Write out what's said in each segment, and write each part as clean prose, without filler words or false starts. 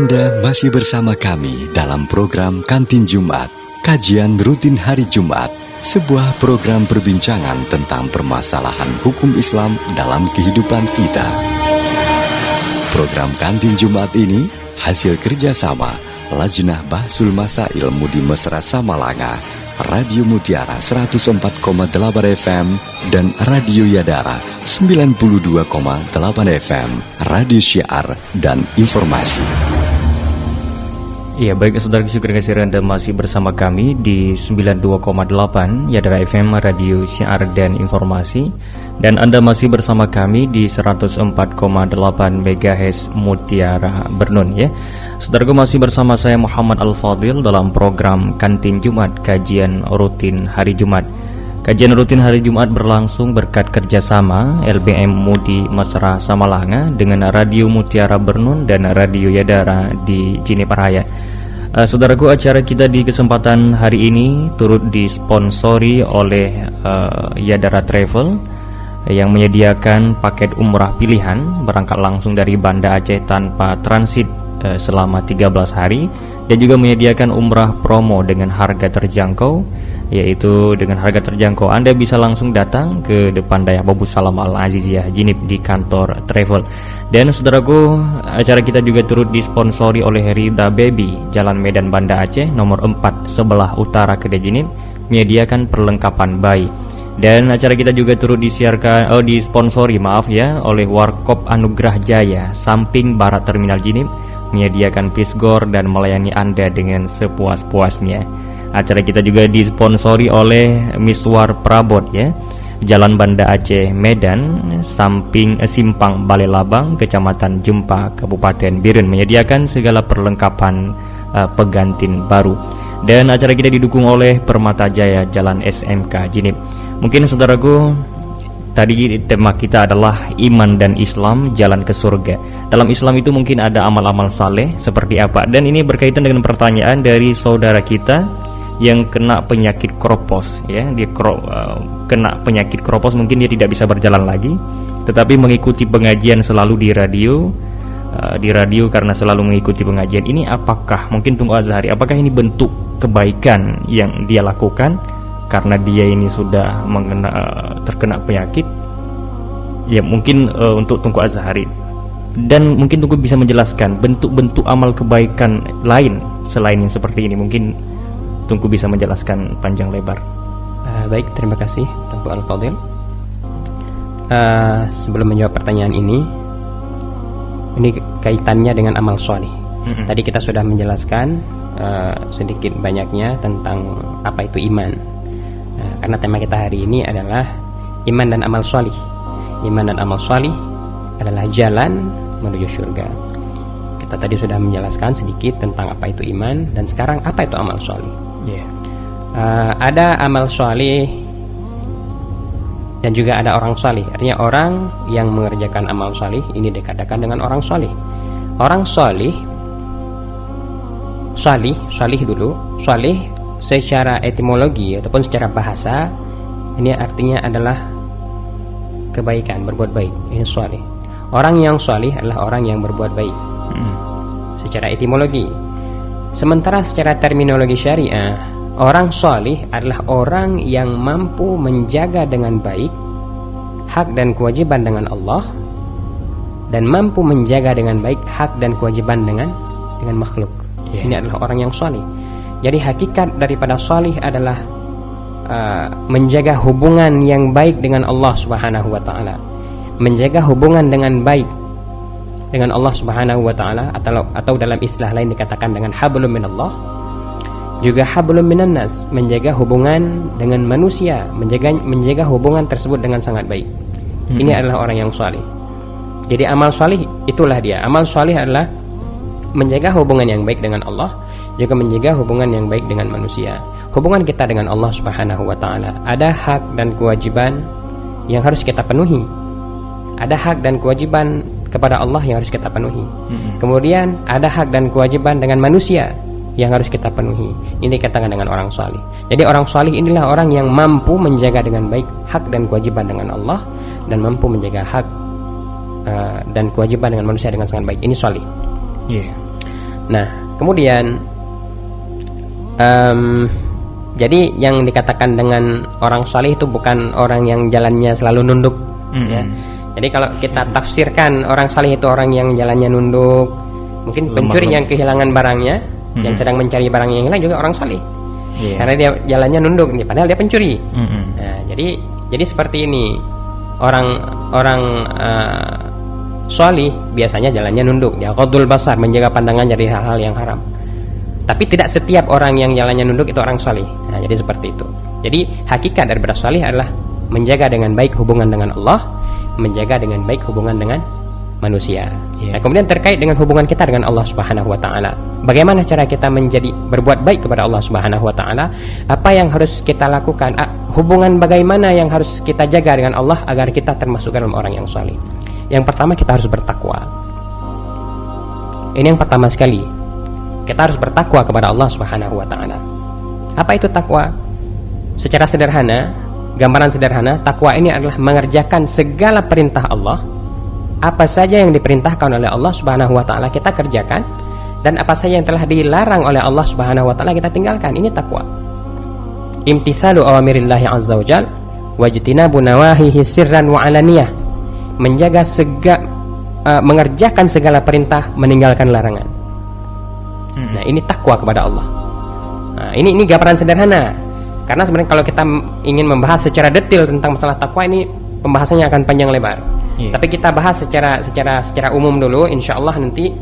Anda masih bersama kami dalam program Kantin Jumat, kajian rutin hari Jumat, sebuah program perbincangan tentang permasalahan hukum Islam dalam kehidupan kita. Program Kantin Jumat ini hasil kerjasama Lajnah Bahsul Masail Mudi Mesra Samalanga, Radio Mutiara 104,8 FM, dan Radio Yadara 92,8 FM, Radio Syiar dan Informasi. Ya, baik saudara syukur kasih Anda masih bersama kami di 92,8 Yadara FM, Radio Syiar dan Informasi, dan Anda masih bersama kami di 104,8 MHz Mutiara Bernun ya. Saudaraku, masih bersama saya Muhammad Al-Fadil dalam program Kantin Jumat, kajian rutin hari Jumat. Kajian rutin hari Jumat berlangsung berkat kerjasama LBM Mudi Mesra Samalanga dengan Radio Mutiara Bernun dan Radio Yadara di Jiniparaya. Saudaraku, acara kita di kesempatan hari ini turut disponsori oleh Yadara Travel yang menyediakan paket umrah pilihan berangkat langsung dari Banda Aceh tanpa transit selama 13 hari, dan juga menyediakan umrah promo dengan harga terjangkau, yaitu dengan harga terjangkau Anda bisa langsung datang ke depan Dayah Babu Salam Al-Aziziyah Jinib di kantor travel. Dan saudaraku, acara kita juga turut disponsori oleh Rida Baby, Jalan Medan Banda Aceh nomor 4 sebelah utara Kedai Jinib, menyediakan perlengkapan bayi. Dan acara kita juga turut disponsori oleh Warkop Anugerah Jaya samping Barat Terminal Jinib, menyediakan pisgor dan melayani Anda dengan sepuas-puasnya. Acara kita juga disponsori oleh Miswar Prabot ya, Jalan Banda Aceh Medan samping Simpang Balai Labang, Kecamatan Jempa, Kabupaten Birun, menyediakan segala perlengkapan pegantin baru. Dan acara kita didukung oleh Permata Jaya, Jalan SMK Jinib. Mungkin saudaraku, tadi tema kita adalah iman dan Islam, jalan ke surga. Dalam Islam itu mungkin ada amal-amal saleh seperti apa? Dan ini berkaitan dengan pertanyaan dari saudara kita yang kena penyakit kropos ya. Dia kena penyakit kropos, mungkin dia tidak bisa berjalan lagi, tetapi mengikuti pengajian selalu di radio karena selalu mengikuti pengajian. Ini apakah, mungkin Tunggu Azhari, apakah ini bentuk kebaikan yang dia lakukan karena dia ini sudah terkena penyakit? Ya mungkin untuk Tunggu Azhari, dan mungkin Tunggu bisa menjelaskan bentuk-bentuk amal kebaikan lain selain yang seperti ini. Mungkin Tunggu bisa menjelaskan panjang lebar. Baik, terima kasih Tunggu Al-Fadil. Sebelum menjawab pertanyaan ini kaitannya dengan amal soleh. Tadi kita sudah menjelaskan sedikit banyaknya tentang apa itu iman. Karena tema kita hari ini adalah iman dan amal soleh. Iman dan amal soleh adalah jalan menuju surga. Kita tadi sudah menjelaskan sedikit tentang apa itu iman, dan sekarang apa itu amal soleh. Ada amal soleh dan juga ada orang soleh. Artinya orang yang mengerjakan amal soleh ini dikatakan dengan orang soleh. Orang soleh dulu. Soleh secara etimologi ataupun secara bahasa ini artinya adalah kebaikan, berbuat baik. Ini soleh. Orang yang soleh adalah orang yang berbuat baik secara etimologi. Sementara secara terminologi syariah, orang soleh adalah orang yang mampu menjaga dengan baik hak dan kewajiban dengan Allah, dan mampu menjaga dengan baik hak dan kewajiban dengan makhluk. Ini adalah orang yang soleh. Jadi hakikat daripada soleh adalah menjaga hubungan yang baik dengan Allah Subhanahu wa ta'ala, menjaga hubungan dengan baik dengan Allah Subhanahu wa ta'ala, atau dalam istilah lain dikatakan dengan hablum minallah, juga hablum minan nas, menjaga hubungan dengan manusia, menjaga hubungan tersebut dengan sangat baik. Ini adalah orang yang soleh. Jadi amal soleh itulah dia. Amal soleh adalah menjaga hubungan yang baik dengan Allah, juga menjaga hubungan yang baik dengan manusia. Hubungan kita dengan Allah Subhanahu wa ta'ala, ada hak dan kewajiban yang harus kita penuhi. Ada hak dan kewajiban kepada Allah yang harus kita penuhi. Kemudian ada hak dan kewajiban dengan manusia yang harus kita penuhi. Ini dikatakan dengan orang salih. Jadi orang salih inilah orang yang mampu menjaga dengan baik hak dan kewajiban dengan Allah, dan mampu menjaga hak dan kewajiban dengan manusia dengan sangat baik. Ini salih. Iya. Nah, kemudian jadi yang dikatakan dengan orang salih itu bukan orang yang jalannya selalu nunduk, ya. Jadi kalau kita tafsirkan orang salih itu orang yang jalannya nunduk, mungkin pencuri yang kehilangan barangnya, yang sedang mencari barang yang hilang juga orang salih. Karena dia jalannya nunduk nih, padahal dia pencuri. Nah, jadi seperti ini orang salih biasanya jalannya nunduk, dia qadul basar, menjaga pandangan dari hal-hal yang haram. Tapi tidak setiap orang yang jalannya nunduk itu orang salih. Nah, jadi seperti itu. Jadi hakikat daripada salih adalah menjaga dengan baik hubungan dengan Allah, menjaga dengan baik hubungan dengan manusia. Nah, kemudian terkait dengan hubungan kita dengan Allah Subhanahu wa taala. Bagaimana cara kita berbuat baik kepada Allah Subhanahu wa taala? Apa yang harus kita lakukan? Hubungan bagaimana yang harus kita jaga dengan Allah agar kita termasuk dalam orang yang salih? Yang pertama, kita harus bertakwa. Ini yang pertama sekali. Kita harus bertakwa kepada Allah Subhanahu wa taala. Apa itu takwa? Secara sederhana, gambaran sederhana, takwa ini adalah mengerjakan segala perintah Allah. Apa saja yang diperintahkan oleh Allah Subhanahu wa taala kita kerjakan, dan apa saja yang telah dilarang oleh Allah Subhanahu wa taala kita tinggalkan. Ini takwa. Imtitsalu awamirillahi azza wajal wajtinabu nawahihi sirran wa alaniyah. Mengerjakan segala perintah, meninggalkan larangan. Nah, ini takwa kepada Allah. Nah, ini gambaran sederhana. Karena sebenarnya kalau kita ingin membahas secara detail tentang masalah takwa ini, pembahasannya akan panjang lebar. Tapi kita bahas secara umum dulu, insyaallah nanti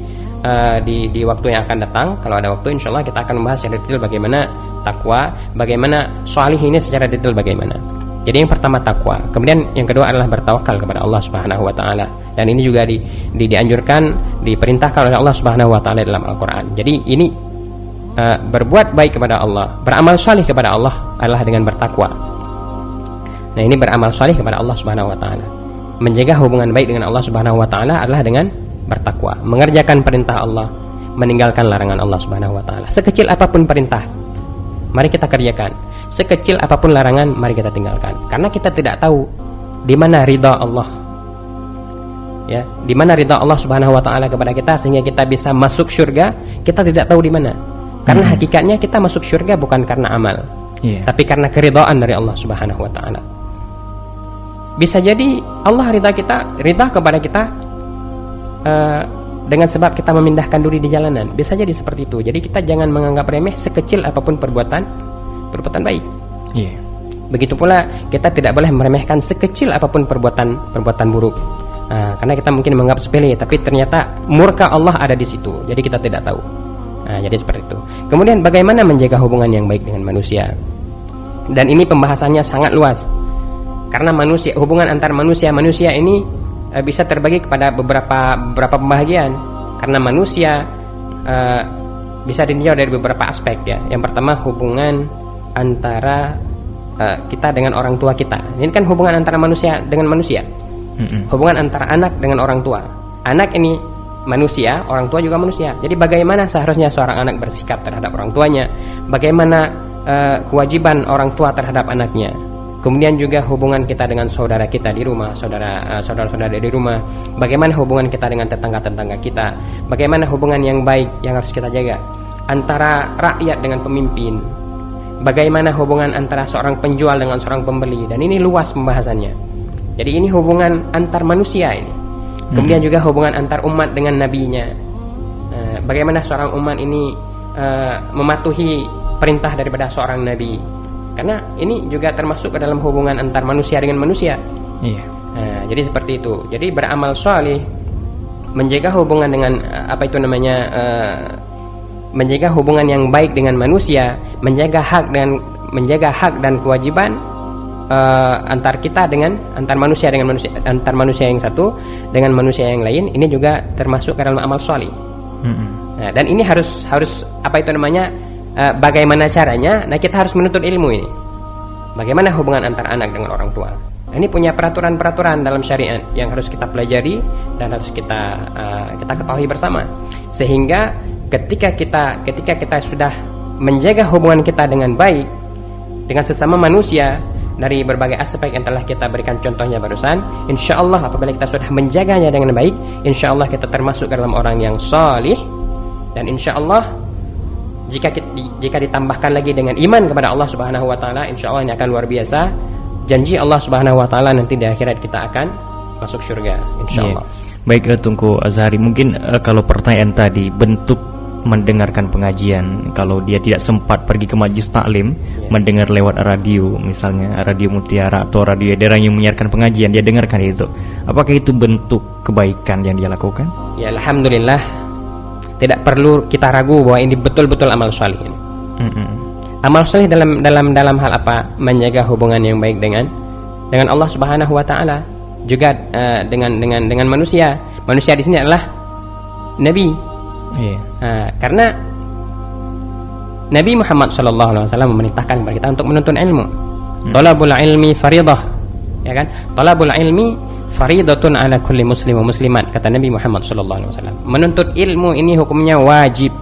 di waktu yang akan datang, kalau ada waktu insyaallah kita akan membahas secara detail bagaimana takwa, bagaimana salih ini secara detail bagaimana. Jadi yang pertama takwa, kemudian yang kedua adalah bertawakal kepada Allah Subhanahu wa taala. Dan ini juga dianjurkan, diperintahkan oleh Allah Subhanahu wa taala dalam Al-Qur'an. Jadi ini berbuat baik kepada Allah, beramal salih kepada Allah adalah dengan bertakwa. Nah, ini beramal salih kepada Allah Subhanahu wa taala. Menjaga hubungan baik dengan Allah Subhanahu wa taala adalah dengan bertakwa, mengerjakan perintah Allah, meninggalkan larangan Allah Subhanahu wa taala. Sekecil apapun perintah, mari kita kerjakan. Sekecil apapun larangan, mari kita tinggalkan. Karena kita tidak tahu di mana ridha Allah. Ya, di mana ridha Allah Subhanahu wa taala kepada kita sehingga kita bisa masuk surga, kita tidak tahu di mana. Karena hakikatnya kita masuk surga bukan karena amal, tapi karena keridhaan dari Allah Subhanahu wa taala. Bisa jadi Allah ridha kepada kita dengan sebab kita memindahkan duri di jalanan. Bisa jadi seperti itu. Jadi kita jangan menganggap remeh sekecil apapun perbuatan baik. Begitu pula kita tidak boleh meremehkan sekecil apapun perbuatan buruk. Karena kita mungkin menganggap sepele, tapi ternyata murka Allah ada di situ. Jadi kita tidak tahu. Jadi seperti itu. Kemudian bagaimana menjaga hubungan yang baik dengan manusia? Dan ini pembahasannya sangat luas. Karena hubungan antar manusia ini bisa terbagi kepada beberapa pembagian. Karena manusia bisa ditinjau dari beberapa aspek, ya. Yang pertama, hubungan antara kita dengan orang tua kita. Ini kan hubungan antara manusia dengan manusia. Hubungan antara anak dengan orang tua. Anak ini manusia, orang tua juga manusia. Jadi bagaimana seharusnya seorang anak bersikap terhadap orang tuanya? Bagaimana kewajiban orang tua terhadap anaknya? Kemudian juga hubungan kita dengan saudara kita di rumah, saudara-saudara di rumah. Bagaimana hubungan kita dengan tetangga-tetangga kita? Bagaimana hubungan yang baik yang harus kita jaga antara rakyat dengan pemimpin? Bagaimana hubungan antara seorang penjual dengan seorang pembeli? Dan ini luas pembahasannya. Jadi ini hubungan antar manusia ini. Kemudian juga hubungan antar umat dengan nabinya. Bagaimana seorang umat ini mematuhi perintah daripada seorang nabi? Karena ini juga termasuk ke dalam hubungan antar manusia dengan manusia. Jadi seperti itu. Jadi beramal salih, menjaga hubungan dengan menjaga hubungan yang baik dengan manusia, menjaga hak dan kewajiban antar manusia yang satu dengan manusia yang lain. Ini juga termasuk ke dalam amal salih. Dan ini harus bagaimana caranya? Nah, kita harus menuntut ilmu ini. Bagaimana hubungan antar anak dengan orang tua? Nah, ini punya peraturan-peraturan dalam syariat yang harus kita pelajari dan harus kita ketahui bersama. Sehingga ketika kita sudah menjaga hubungan kita dengan baik dengan sesama manusia dari berbagai aspek yang telah kita berikan contohnya barusan, insyaallah apabila kita sudah menjaganya dengan baik, insyaallah kita termasuk dalam orang yang salih, Dan insya Allah jika ditambahkan lagi dengan iman kepada Allah Subhanahu wa taala, insya Allah ini akan luar biasa. Janji Allah Subhanahu wa taala nanti di akhirat kita akan masuk surga, insya Allah. Baik, Tunku Azhari, mungkin kalau pertanyaan tadi bentuk mendengarkan pengajian, kalau dia tidak sempat pergi ke majlis taklim, mendengar lewat radio, misalnya radio Mutiara atau radio daerah yang menyiarkan pengajian, dia dengarkan itu, apakah itu bentuk kebaikan yang dia lakukan? Ya, alhamdulillah, tidak perlu kita ragu bahwa ini betul-betul amal salih. Amal salih dalam hal apa? Menjaga hubungan yang baik dengan Allah Subhanahu wa taala, juga dengan manusia. Manusia di sini adalah nabi. Karena Nabi Muhammad SAW memerintahkan kepada kita untuk menuntut ilmu. Talabul ilmi faridah, ya kan? Talabul ilmi faridatun ala kulli muslim wa muslimat, kata Nabi Muhammad SAW. Menuntut ilmu ini hukumnya wajib.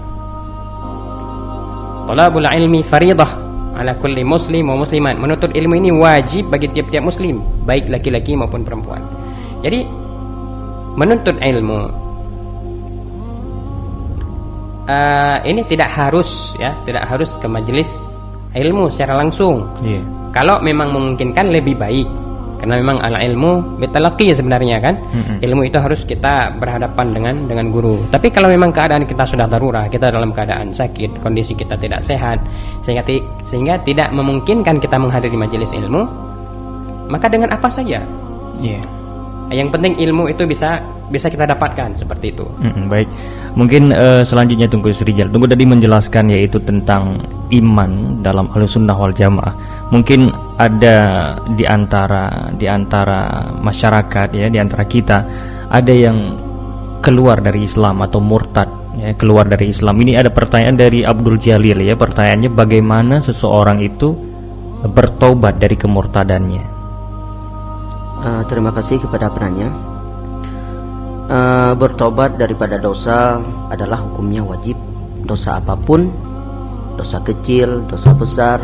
Talabul ilmi faridah ala kulli muslim wa muslimat. Menuntut ilmu ini wajib bagi tiap-tiap muslim, baik laki-laki maupun perempuan. Jadi menuntut ilmu ini tidak harus ke majelis ilmu secara langsung. Kalau memang memungkinkan lebih baik, karena memang al ilmu bitalaqi sebenarnya kan. Ilmu itu harus kita berhadapan dengan guru. Tapi kalau memang keadaan kita sudah darurat, kita dalam keadaan sakit, kondisi kita tidak sehat, sehingga tidak memungkinkan kita menghadiri majelis ilmu, maka dengan apa saja. Yang penting ilmu itu bisa kita dapatkan, seperti itu. Baik, mungkin selanjutnya Tunku Srijal. Tunku tadi menjelaskan yaitu tentang iman dalam Ahlussunnah wal Jamaah. Mungkin ada di antara masyarakat, ya, di antara kita ada yang keluar dari Islam atau murtad, ya, keluar dari Islam. Ini ada pertanyaan dari Abdul Jalil, ya. Pertanyaannya, bagaimana seseorang itu bertobat dari kemurtadannya? Terima kasih kepada penanya. Bertobat daripada dosa adalah hukumnya wajib. Dosa apapun, dosa kecil, dosa besar,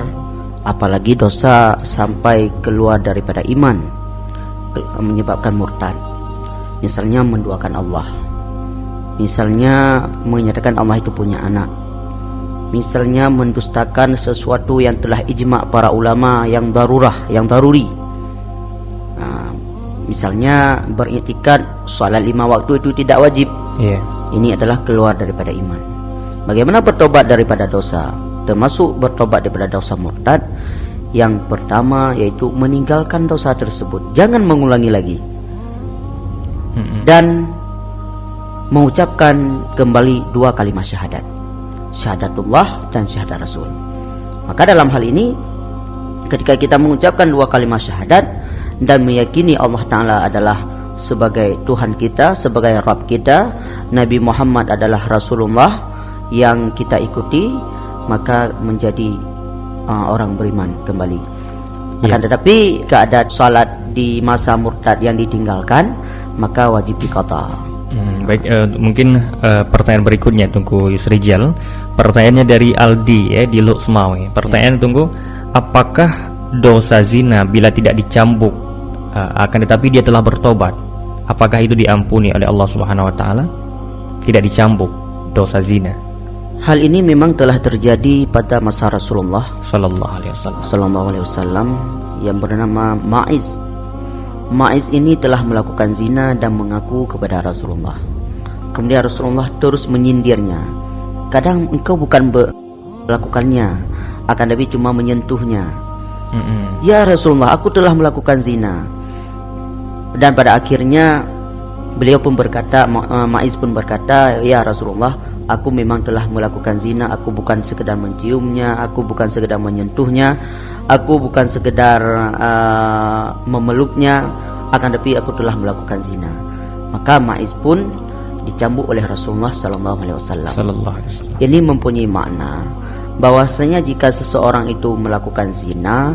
apalagi dosa sampai keluar daripada iman, menyebabkan murtad. Misalnya menduakan Allah, misalnya menyatakan Allah itu punya anak, misalnya mendustakan sesuatu yang telah ijma' para ulama yang daruri. Misalnya beriktikad salat 5 waktu itu tidak wajib. Ini adalah keluar daripada iman. Bagaimana bertobat daripada dosa? Termasuk bertobat daripada dosa murtad. Yang pertama yaitu meninggalkan dosa tersebut, jangan mengulangi lagi, dan mengucapkan kembali 2 kalimat syahadat, syahadatullah dan syahadat Rasul. Maka dalam hal ini, ketika kita mengucapkan 2 kalimat syahadat dan meyakini Allah Ta'ala adalah sebagai Tuhan kita, sebagai Rabb kita, Nabi Muhammad adalah Rasulullah yang kita ikuti, maka menjadi orang beriman kembali. Akan tetapi keadaan salat di masa murtad yang ditinggalkan, maka wajib diqata. Baik, mungkin pertanyaan berikutnya Tunku Srijal. Pertanyaannya dari Aldi, ya, di Luxmawe. Pertanyaan Tunku, apakah dosa zina bila tidak dicambuk, akan tetapi dia telah bertobat, apakah itu diampuni oleh Allah Subhanahu wa taala? Tidak dicambuk dosa zina. Hal ini memang telah terjadi pada masa Rasulullah sallallahu alaihi wasallam yang bernama Ma'iz. Ma'iz ini telah melakukan zina dan mengaku kepada Rasulullah. Kemudian Rasulullah terus menyindirnya. Kadang engkau bukan melakukannya, akan tapi cuma menyentuhnya. Ya Rasulullah, aku telah melakukan zina. Dan pada akhirnya beliau pun berkata, Ma'iz pun berkata, ya Rasulullah, aku memang telah melakukan zina. Aku bukan sekedar menciumnya, aku bukan sekedar menyentuhnya, aku bukan sekedar memeluknya, akan tapi aku telah melakukan zina. Maka Ma'iz pun dicambuk oleh Rasulullah sallallahu alaihi wasallam. Ini mempunyai makna bahwasanya jika seseorang itu melakukan zina,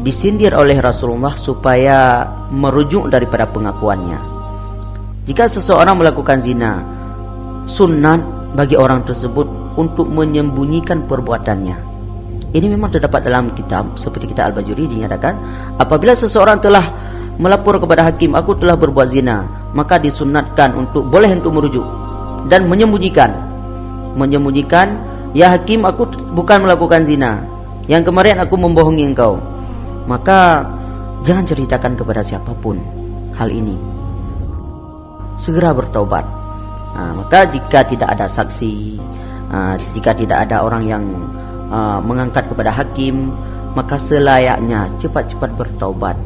disindir oleh Rasulullah supaya merujuk daripada pengakuannya. Jika seseorang melakukan zina, sunnat bagi orang tersebut untuk menyembunyikan perbuatannya. Ini memang terdapat dalam kitab seperti kitab Al-Bajuri, dinyatakan apabila seseorang telah melapor kepada hakim, aku telah berbuat zina, maka disunatkan untuk merujuk dan menyembunyikan. menyembunyikan, "Ya hakim, aku bukan melakukan zina. Yang kemarin aku membohongi engkau." Maka jangan ceritakan kepada siapapun hal ini. Segera bertaubat. Maka jika tidak ada saksi, jika tidak ada orang yang mengangkat kepada hakim, maka selayaknya cepat-cepat bertaubat.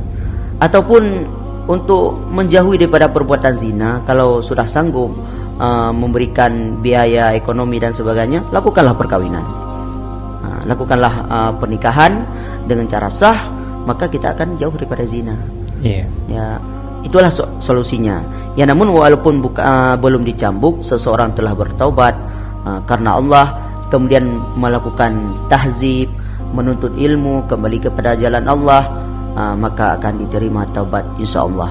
Ataupun untuk menjauhi daripada perbuatan zina, kalau sudah sanggup memberikan biaya ekonomi dan sebagainya, lakukanlah perkawinan, lakukanlah pernikahan dengan cara sah, maka kita akan jauh daripada zina. Ya, itulah solusinya. Ya, namun walaupun belum dicambuk, seseorang telah bertaubat karena Allah, kemudian melakukan tahzib, menuntut ilmu, kembali kepada jalan Allah, maka akan diterima taubat insyaallah.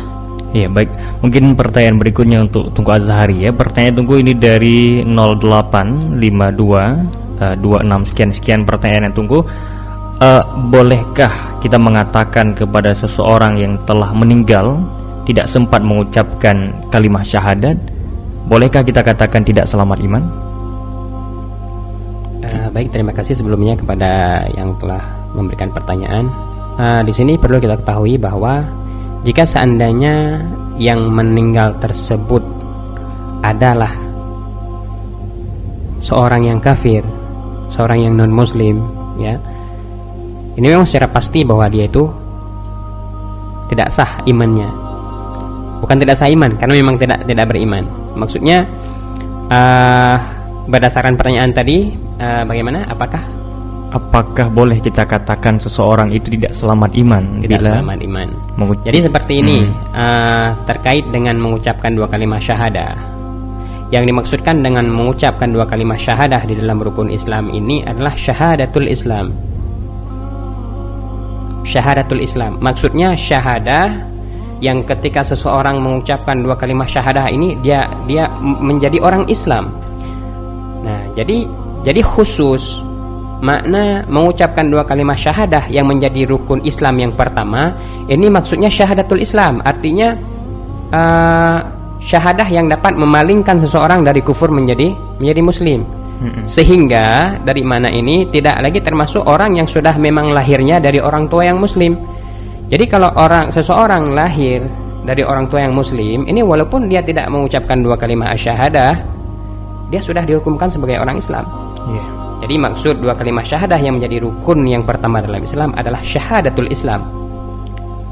Ya, baik. Mungkin pertanyaan berikutnya untuk Tunggu Azhari ya. Pertanyaan Tunggu ini dari 0852 26 sekian pertanyaan yang Tunggu. Bolehkah kita mengatakan kepada seseorang yang telah meninggal tidak sempat mengucapkan kalimat syahadat, bolehkah kita katakan tidak selamat iman? Baik, terima kasih sebelumnya kepada yang telah memberikan pertanyaan. Di sini perlu kita ketahui bahwa jika seandainya yang meninggal tersebut adalah seorang yang kafir, seorang yang non-muslim, ya, ini memang secara pasti bahwa dia itu tidak sah imannya. Bukan tidak sah iman, karena memang tidak beriman. Maksudnya berdasarkan pertanyaan tadi, bagaimana? Apakah boleh kita katakan seseorang itu tidak selamat iman? Tidak selamat iman. Jadi seperti ini, terkait dengan mengucapkan dua kalimat syahadah. Yang dimaksudkan dengan mengucapkan dua kalimat syahadah di dalam rukun Islam ini adalah syahadatul Islam. Syahadatul Islam, maksudnya syahadah yang ketika seseorang mengucapkan dua kalimat syahadah ini dia menjadi orang Islam. Nah, jadi khusus makna mengucapkan dua kalimat syahadah yang menjadi rukun Islam yang pertama, ini maksudnya syahadatul Islam, artinya syahadah yang dapat memalingkan seseorang dari kufur menjadi muslim. Sehingga dari mana ini tidak lagi termasuk orang yang sudah memang lahirnya dari orang tua yang muslim. Jadi kalau seseorang lahir dari orang tua yang muslim, ini walaupun dia tidak mengucapkan dua kalimat syahadah, dia sudah dihukumkan sebagai orang Islam. Jadi maksud dua kalimat syahadah yang menjadi rukun yang pertama dalam Islam adalah syahadatul Islam.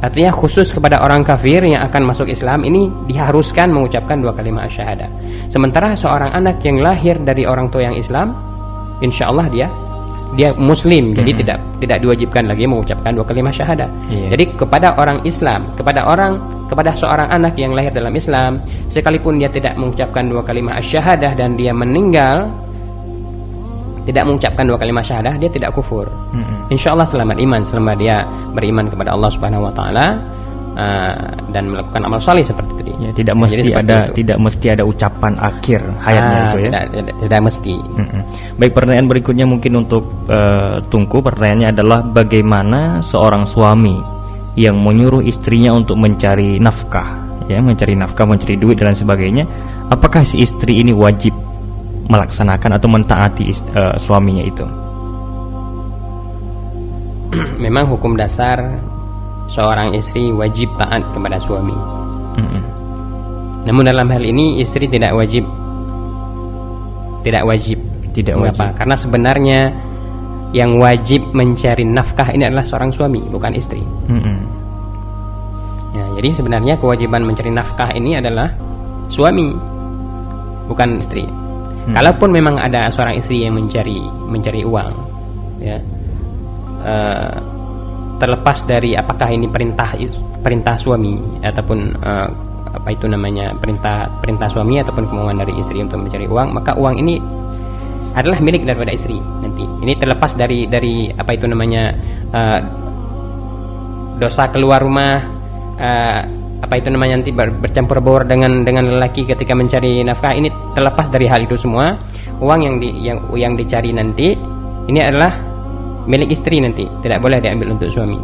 Artinya khusus kepada orang kafir yang akan masuk Islam ini diharuskan mengucapkan dua kalimat syahadah. Sementara seorang anak yang lahir dari orang tua yang Islam, insya Allah dia muslim, jadi tidak diwajibkan lagi mengucapkan dua kalimat syahadah. Jadi kepada orang Islam, kepada seorang anak yang lahir dalam Islam, sekalipun dia tidak mengucapkan dua kalimat syahadah dan dia meninggal tidak mengucapkan dua kalimat syahadah, dia tidak kufur. Insya Allah selamat iman selama dia beriman kepada Allah Subhanahu Wa Taala dan melakukan amal saleh seperti itu. Ya, tidak mesti ada ucapan akhir hayatnya itu ya. Tidak mesti. Baik, pertanyaan berikutnya mungkin untuk Tungku. Pertanyaannya adalah bagaimana seorang suami yang menyuruh istrinya untuk mencari nafkah, mencari duit dan sebagainya, apakah si istri ini wajib melaksanakan atau mentaati suaminya itu? Memang hukum dasar seorang istri wajib taat kepada suami. Namun dalam hal ini istri tidak wajib. Mengapa? Karena sebenarnya yang wajib mencari nafkah ini adalah seorang suami, bukan istri. Ya, jadi sebenarnya kewajiban mencari nafkah ini adalah suami, bukan istri. Kalaupun memang ada seorang istri yang mencari uang, ya, terlepas dari apakah ini perintah suami ataupun perintah suami ataupun kemauan dari istri untuk mencari uang, maka uang ini adalah milik daripada istri nanti. Ini terlepas dari dosa keluar rumah, nanti bercampur baur dengan lelaki ketika mencari nafkah. Ini terlepas dari hal itu semua. Uang yang dicari nanti ini adalah milik istri nanti, tidak boleh diambil untuk suami.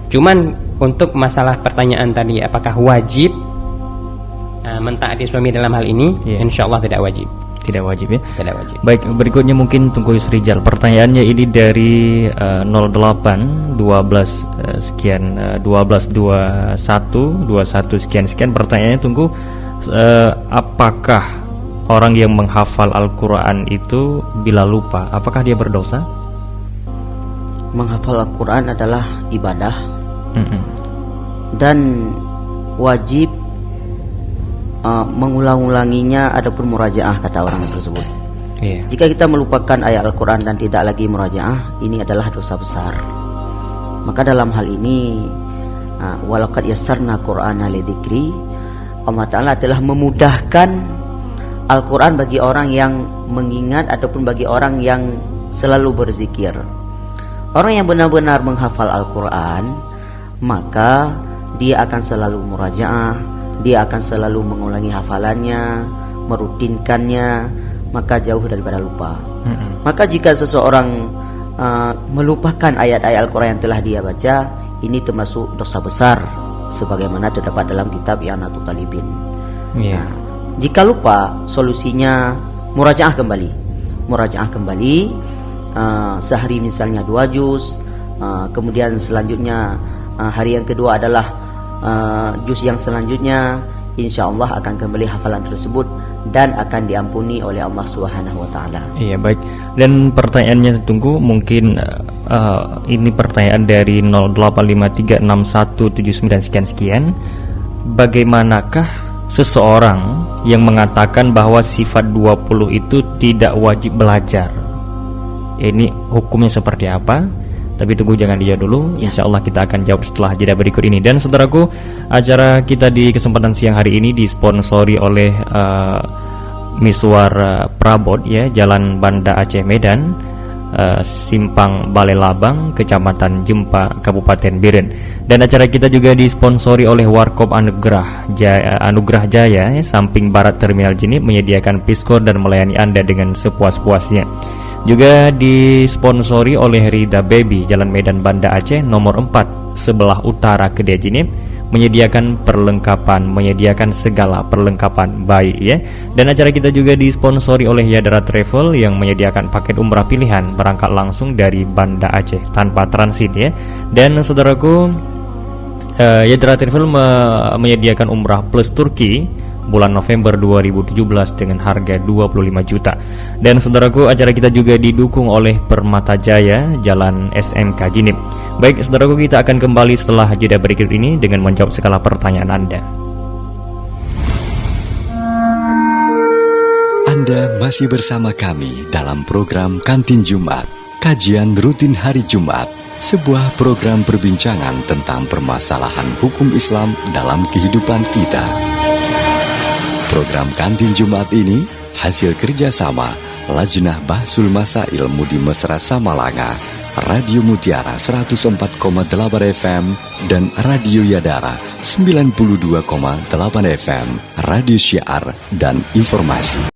Cuman untuk masalah pertanyaan tadi, apakah wajib mentaati suami dalam hal ini? Insya Allah tidak wajib. Tidak wajib ya. Tidak wajib. Baik, berikutnya mungkin Tunggu Yusrijal. Pertanyaannya ini dari 08 12 sekian 12 21 21 sekian. Pertanyaannya Tunggu, apakah orang yang menghafal Al-Qur'an itu bila lupa, apakah dia berdosa? Menghafal Al-Quran adalah ibadah dan wajib mengulang-ulanginya adapun murajaah, kata orang tersebut. Jika kita melupakan ayat Al-Quran dan tidak lagi murajaah, ini adalah dosa besar. Maka dalam hal ini walaqad yassarna Qur'ana lidzikri, Allah Ta'ala telah memudahkan Al-Quran bagi orang yang mengingat ataupun bagi orang yang selalu berzikir. Orang yang benar-benar menghafal Al-Quran, maka dia akan selalu murajaah, dia akan selalu mengulangi hafalannya, merutinkannya, maka jauh daripada lupa. Maka jika seseorang melupakan ayat-ayat Al-Quran yang telah dia baca, ini termasuk dosa besar, sebagaimana terdapat dalam kitab I'anatul Talibin. Jika lupa, solusinya murajaah kembali. Sehari misalnya 2 juz, kemudian selanjutnya hari yang kedua adalah juz yang selanjutnya, insya Allah akan kembali hafalan tersebut dan akan diampuni oleh Allah Subhanahu wa Ta'ala. Iya, baik. Dan pertanyaannya Tunggu, mungkin ini pertanyaan dari 08536179 sekian. Bagaimanakah seseorang yang mengatakan bahwa sifat 20 itu tidak wajib belajar? Ini hukumnya seperti apa? Tapi tunggu, jangan dijawab dulu. Insya Allah kita akan jawab setelah jeda berikut ini. Dan saudaraku, acara kita di kesempatan siang hari ini disponsori oleh Miswar Prabot ya, Jalan Banda Aceh Medan, Simpang Balai Labang, Kecamatan Jempa, Kabupaten Biren. Dan acara kita juga disponsori oleh Warkop Anugrah Jaya ya, samping Barat Terminal Jenip, menyediakan piskor dan melayani Anda dengan sepuas-puasnya. Juga disponsori oleh Rida Baby, Jalan Medan Banda Aceh nomor 4 sebelah utara Kedai Jinip, menyediakan segala perlengkapan bayi ya. Dan acara kita juga disponsori oleh Yadara Travel yang menyediakan paket umrah pilihan berangkat langsung dari Banda Aceh tanpa transit ya. Dan saudaraku, Yadara Travel menyediakan umrah plus Turki bulan November 2017 dengan harga 25 juta. Dan saudaraku, acara kita juga didukung oleh Permata Jaya, Jalan SMK Jinip. Baik saudaraku, kita akan kembali setelah jeda berikut ini dengan menjawab segala pertanyaan Anda. Anda masih bersama kami dalam program Kantin Jumat, kajian rutin hari Jumat, sebuah program perbincangan tentang permasalahan hukum Islam dalam kehidupan kita. Program Kantin Jumat ini hasil kerjasama Lajnah Bahsul Masail Mudi Mesra Samalanga, Radio Mutiara 104,8 FM, dan Radio Yadara 92,8 FM, Radio Syiar dan Informasi.